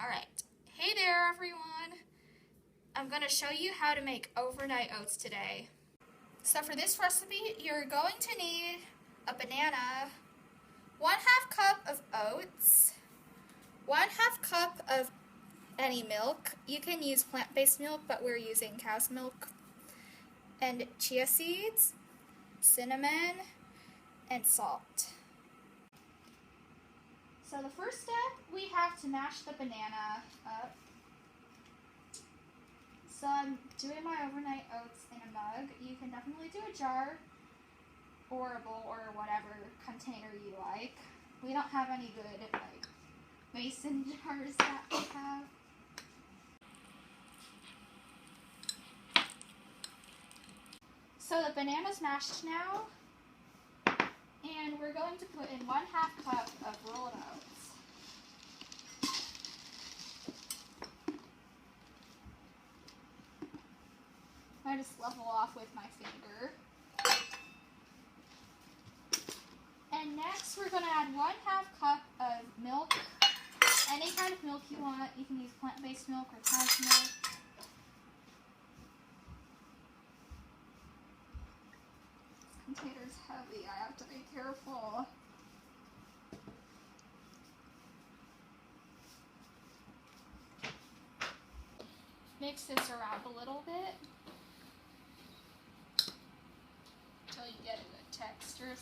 Alright, hey there everyone! I'm going to show you how to make overnight oats today. So for this recipe, you're going to need a banana, 1/2 cup of oats, 1/2 cup of any milk. You can use plant-based milk, but we're using cow's milk, and chia seeds, cinnamon, and salt. So the first step, we have to mash the banana up. So I'm doing my overnight oats in a mug. You can definitely do a jar or a bowl or whatever container you like. We don't have any good like mason jars that we have. So the banana's mashed now, and we're going to put in 1/2 cup of rolled oats. I just level off with my finger. And next we're going to add 1/2 cup of milk. Any kind of milk you want. You can use plant-based milk or cow's milk. This container's heavy. I have to be careful. Mix this around a little bit until you get a good texture.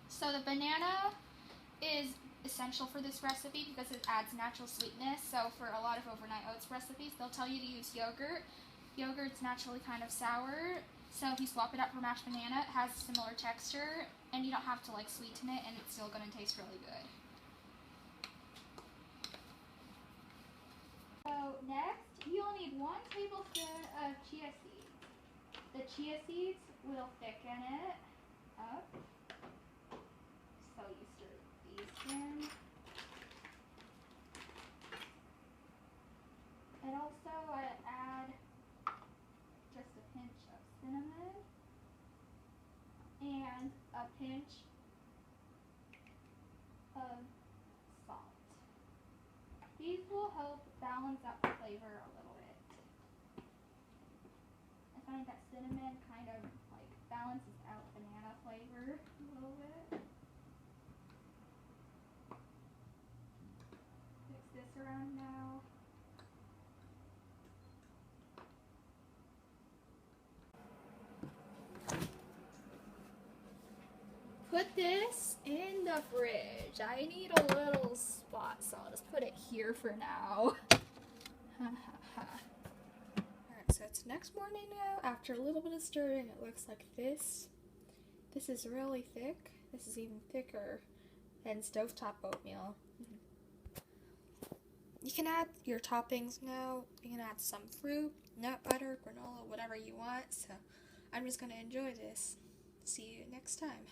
So the banana is essential for this recipe because it adds natural sweetness. So for a lot of overnight oats recipes, they'll tell you to use yogurt. Yogurt's naturally kind of sour, so if you swap it out for mashed banana, it has a similar texture, and you don't have to like sweeten it, and it's still going to taste really good. So next, you'll need 1 tablespoon of chia seeds. The chia seeds will thicken it up. So you stir these in. And also I add just a pinch of cinnamon and a pinch of salt. These will help balance out the flavor a little bit. I find that cinnamon kind of like balances out banana flavor a little bit. Mix this around now. Put this in the fridge. I need a little spot, so I'll just put it here for now. Alright, so it's next morning now. After a little bit of stirring, it looks like this. This is really thick. This is even thicker than stovetop oatmeal. You can add your toppings now. You can add some fruit, nut butter, granola, whatever you want. So I'm just going to enjoy this. See you next time.